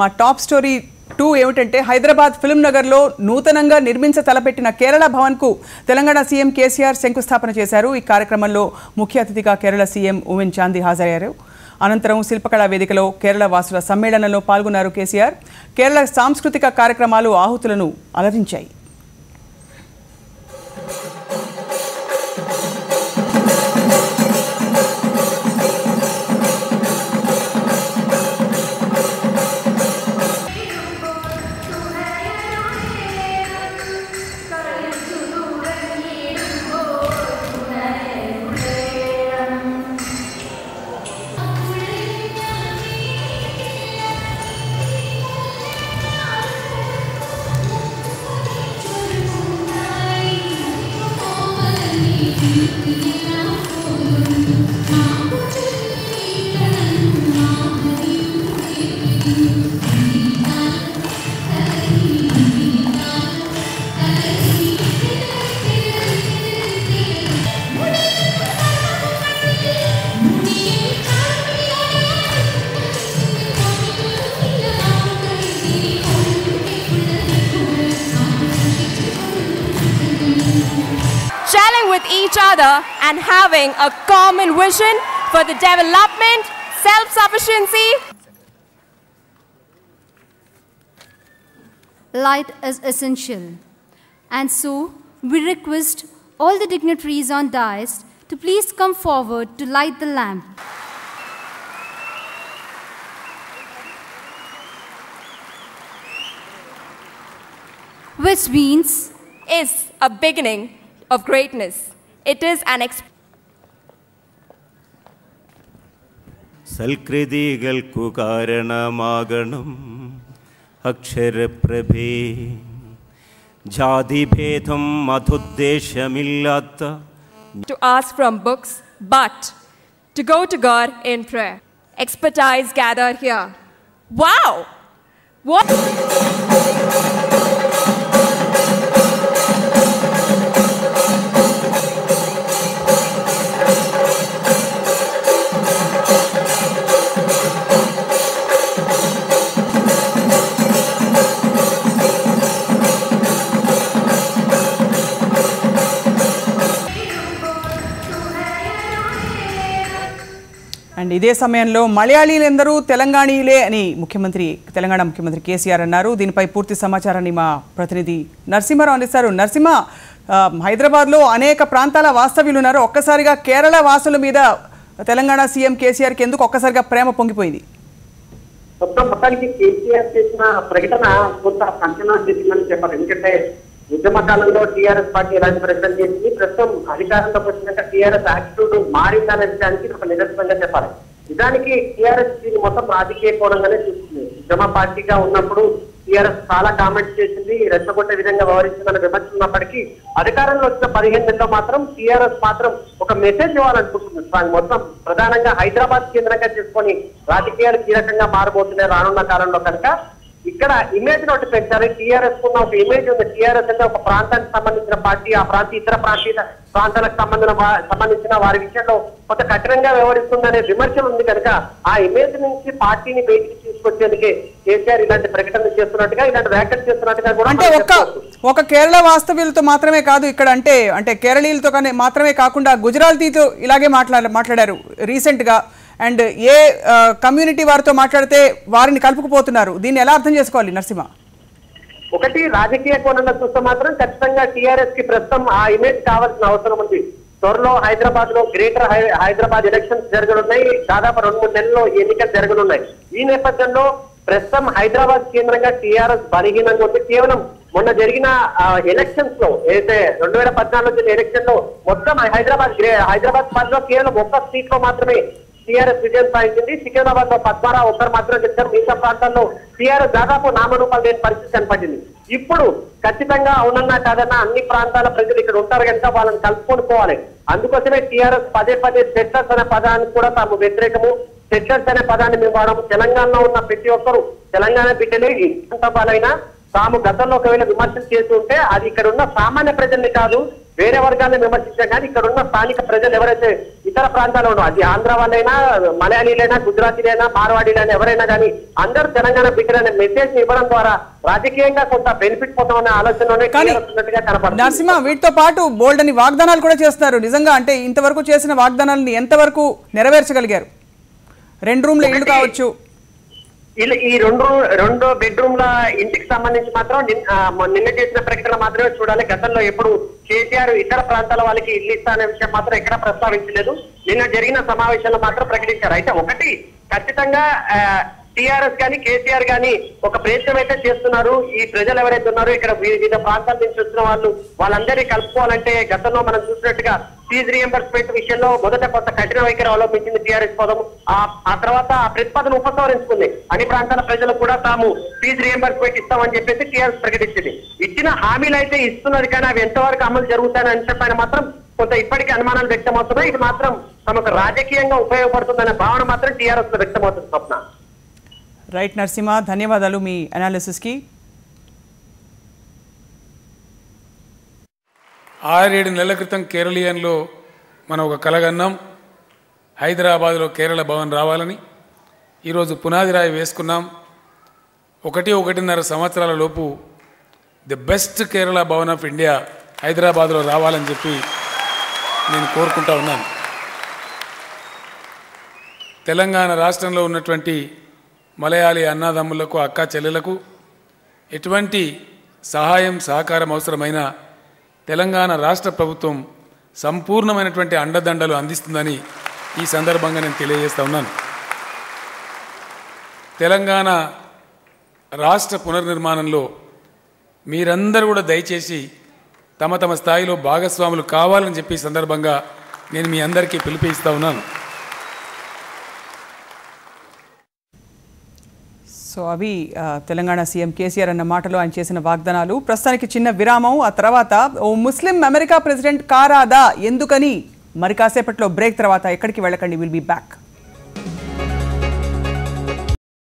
మా top story 2 ఏమిటంటే Hyderabad film నగర్లో నూతనంగా తలపెట్టిన కేరళ భవన్కు తెలంగాణ సీఎం కేసీఆర్ శంకుస్థాపన చేశారు. ఈ కార్యక్రమంలో ముఖ్య అతిథిగా కేరళ సీఎం ఉమెన్ చాందీ హాజరయ్యారు. అనంతరం శిల్పకళా వేదికలో కేరళ వాసుల సమ్మేళనంలో పాల్గొన్నారు కేసీఆర్. కేరళ సాంస్కృతిక కార్యక్రమాలు ఆహుతులను అలరించాయి. Sharing with each other and having a common vision for the development, self-sufficiency. Light is essential, and so we request all the dignitaries on dais to please come forward to light the lamp. Which means Is a beginning of greatness. It is an സൽകൃതികൾക്കു കാരണമാകണം അക്ഷരപ്രഭേ ജാതിഭേദം മതോദ്ദേശമില്ലാത്ത to ask from books, but to go to God in prayer. Expertise gathered here. Wow! What? And ఇదే సమయంలో మలయాళీలందరూ తెలంగాణీలే అని తెలంగాణ ముఖ్యమంత్రి కేసీఆర్ అన్నారు. దీనిపై పూర్తి సమాచారాన్ని మా ప్రతినిధి నరసింహారావు అందిస్తారు. నరసింహ, హైదరాబాద్లో అనేక ప్రాంతాల వాస్తవ్యులు ఉన్నారు. ఒక్కసారిగా కేరళ వాసుల మీద తెలంగాణ సీఎం కేసీఆర్కి ఎందుకు ఒక్కసారిగా ప్రేమ పొంగిపోయింది? మొత్తానికి కేసీఆర్ చేసిన ప్రకటన కొంత అంచనా చేసిందని చెప్పాలి. ఎందుకంటే ఉద్యమ కాలంలో టీఆర్ఎస్ పార్టీ ఎలాంటి ప్రకటన చేసింది, ప్రస్తుతం అధికారంలోకి వచ్చినాక టీఆర్ఎస్ యాటిట్యూడ్ మారిందనే విషయానికి ఒక నిదర్శనంగా చెప్పాలి. నిజానికి టీఆర్ఎస్ దీన్ని మొత్తం రాజకీయ కోణంగానే చూస్తుంది. ఉద్యమ పార్టీగా ఉన్నప్పుడు టీఆర్ఎస్ చాలా కామెంట్స్ చేసింది, రెచ్చగొట్టే విధంగా వ్యవహరిస్తుందన్న విమర్శ ఉన్నప్పటికీ అధికారంలో వచ్చిన 15 నెలల్లో మాత్రం టీఆర్ఎస్ మాత్రం ఒక మెసేజ్ ఇవ్వాలనుకుంటుంది. మొత్తం ప్రధానంగా హైదరాబాద్ కేంద్రంగా చేసుకొని రాజకీయాలు కీలకంగా మారబోతున్నాయి రానున్న కాలంలో. కనుక ఇక్కడ ఇమేజ్ నోటి పెంచాలి. టీఆర్ఎస్ కున్న ఒక ఇమేజ్ ఉంది. టీఆర్ఎస్ అంటే ఒక ప్రాంతానికి సంబంధించిన పార్టీ, ఆ ఇతర ప్రాంతాలకు సంబంధించిన వారి విషయంలో కొంత కఠినంగా వ్యవహరిస్తుందనే విమర్శలు ఉంది. కనుక ఆ ఇమేజ్ నుంచి పార్టీని బయటికి తీసుకొచ్చేందుకే కేసీఆర్ ఇలాంటి ప్రకటనలు చేస్తున్నట్టుగా, ఇలాంటి వ్యాఖ్యలు చేస్తున్నట్టుగా కూడా అంటే ఒక కేరళ వాస్తవ్యులతో మాత్రమే కాదు, ఇక్కడ అంటే కేరళీలతో మాత్రమే కాకుండా గుజరాతీతో ఇలాగే మాట్లాడారు రీసెంట్ గా. అండ్ ఏ కమ్యూనిటీ వారితో మాట్లాడితే వారిని కలుపుకుపోతున్నారు. దీన్ని ఎలా అర్థం చేసుకోవాలి నరసింహ? ఒకటి, రాజకీయ కోణంలో చూస్తే మాత్రం ఖచ్చితంగా టీఆర్ఎస్ కి ప్రస్తుతం ఆ ఇమేజ్ కావాల్సిన అవసరం ఉంది. త్వరలో హైదరాబాద్ లో గ్రేటర్ హైదరాబాద్ ఎలక్షన్స్ జరగనున్నాయి. దాదాపు 2-3 నెలల్లో ఎన్నికలు జరగనున్నాయి. ఈ నేపథ్యంలో ప్రస్తుతం హైదరాబాద్ కేంద్రంగా టీఆర్ఎస్ బలహీనంగా ఉంది. కేవలం మొన్న జరిగిన ఎలక్షన్స్ లో అయితే 2014 జరిగిన ఎలక్షన్ లో మొత్తం హైదరాబాద్ పరిధిలో కేవలం 1 సీట్ లో మాత్రమే టీఆర్ఎస్ విజయం సాధించింది. సికింద్రాబాద్ లో పద్మారావు ఒక్కరు మాత్రం గెలిచారు. మిగతా ప్రాంతాల్లో టీఆర్ఎస్ దాదాపు నామరూపాలు లేని పరిస్థితి కనపడింది. ఇప్పుడు ఖచ్చితంగా అవునన్నా కాదన్నా అన్ని ప్రాంతాల ప్రజలు ఇక్కడ ఉంటారు కనుక వాళ్ళని కలుపుకొని పోవాలి. అందుకోసమే టీఆర్ఎస్ పదే సెటిలర్స్ అనే పదానికి కూడా తాము వ్యతిరేకము. సెటిలర్స్ అనే పదాన్ని మేము వాడము. తెలంగాణలో ఉన్న ప్రతి ఒక్కరు తెలంగాణ బిడ్డలే, ఎంత బాలైనా తాము గతంలో ఒకవేళ విమర్శలు చేస్తుంటే అది ఇక్కడ ఉన్న సామాన్య ప్రజల్ని కాదు వేరే వర్గాలను విమర్శించాం, కానీ ఇక్కడ ఉన్న స్థానిక ప్రజలు ఎవరైతే ఇతర ప్రాంతాల్లో ఉన్నారు, అది ఆంధ్ర వాళ్ళైనా, మలయాళీలైనా, గుజరాతీలైనా, మార్వాడీలైనా ఎవరైనా కానీ అందరూ తెలంగాణ బిడ్డలనే మెసేజ్ ఇవ్వడం ద్వారా రాజకీయంగా కొంత బెనిఫిట్ పొందామనే ఆలోచనలోనే కనపడుతుంది. నరసింహ, వీటితో పాటు బోల్డ్ అని వాగ్దానాలు కూడా చేస్తున్నారు. నిజంగా అంటే ఇంతవరకు చేసిన వాగ్దానాలను ఎంతవరకు నెరవేర్చగలిగారు? 2 రూమ్ల ఇల్లు కావచ్చు, ఈ రెండు బెడ్రూమ్ల ఇంటికి సంబంధించి మాత్రం నిన్న చేసిన ప్రకటన మాత్రమే చూడాలి. గతంలో ఎప్పుడు కేసీఆర్ ఇతర ప్రాంతాల వాళ్ళకి ఇల్లు ఇస్తా అనే విషయం మాత్రం ఎక్కడ ప్రస్తావించలేదు. నిన్న జరిగిన సమావేశంలో మాత్రం ప్రకటించారు. అయితే ఒకటి ఖచ్చితంగా టీఆర్ఎస్ కానీ కేసీఆర్ కానీ ఒక ప్రయత్నం అయితే చేస్తున్నారు. ఈ ప్రజలు ఎవరైతే ఉన్నారో ఇక్కడ వివిధ ప్రాంతాల నుంచి వచ్చిన వాళ్ళందరినీ కలుపుకోవాలంటే గతంలో మనం చూసినట్టుగా ఫీజు రియంబర్స్మెంట్ విషయంలో మొదట కొంత కఠిన వైఖరి అవలంబించింది టీఆర్ఎస్ పదం. ఆ తర్వాత ఆ ప్రతిపాదన ఉపసంహరించుకుంది. అన్ని ప్రాంతాల ప్రజలు కూడా తాము ఫీజు రియంబర్స్మెంట్ ఇస్తామని చెప్పేసి టీఆర్ఎస్ ప్రకటించింది. ఇచ్చిన హామీలు అయితే ఇస్తున్నది, కానీ అవి ఎంతవరకు అమలు జరుగుతాయని చెప్పిన మాత్రం కొంత ఇప్పటికీ అనుమానాలు వ్యక్తమవుతున్నాయి. ఇది మాత్రం తమకు రాజకీయంగా ఉపయోగపడుతుందనే భావన మాత్రం టీఆర్ఎస్ లో వ్యక్తమవుతుంది. స్వప్న. రైట్ నరసింహ, ధన్యవాదాలు మీ అనాలిసిస్కి. 6-7 నెలల క్రితం కేరళీయన్లో మనం ఒక కలగన్నాం, హైదరాబాద్లో కేరళ భవన్ రావాలని. ఈరోజు పునాది రాయి వేసుకున్నాం. 1-1.5 సంవత్సరాల లోపు the best Kerala Bhavan of India హైదరాబాద్లో రావాలని చెప్పి నేను కోరుకుంటా ఉన్నాను. తెలంగాణ రాష్ట్రంలో ఉన్నటువంటి మలయాళీ అన్నదమ్ములకు, అక్క చెల్లెలకు ఎటువంటి సహాయం సహకారం అవసరమైన తెలంగాణ రాష్ట్ర ప్రభుత్వం సంపూర్ణమైనటువంటి అండదండలు అందిస్తుందని ఈ సందర్భంగా నేను తెలియజేస్తా ఉన్నాను. తెలంగాణ రాష్ట్ర పునర్నిర్మాణంలో మీరందరూ కూడా దయచేసి తమ తమ స్థాయిలో భాగస్వాములు కావాలని చెప్పి ఈ సందర్భంగా నేను మీ అందరికీ పిలుపునిస్తా ఉన్నాను. సో అవి తెలంగాణ సీఎం కేసీఆర్ అన్న మాటలో ఆయన చేసిన వాగ్దానాలు. ప్రస్తుతానికి చిన్న విరామం. ఆ తర్వాత ఓ ముస్లిం అమెరికా ప్రెసిడెంట్ కారాదా, ఎందుకని? మరి కాసేపట్లో బ్రేక్ తర్వాత ఎక్కడికి వెళ్ళకండి. Will be back.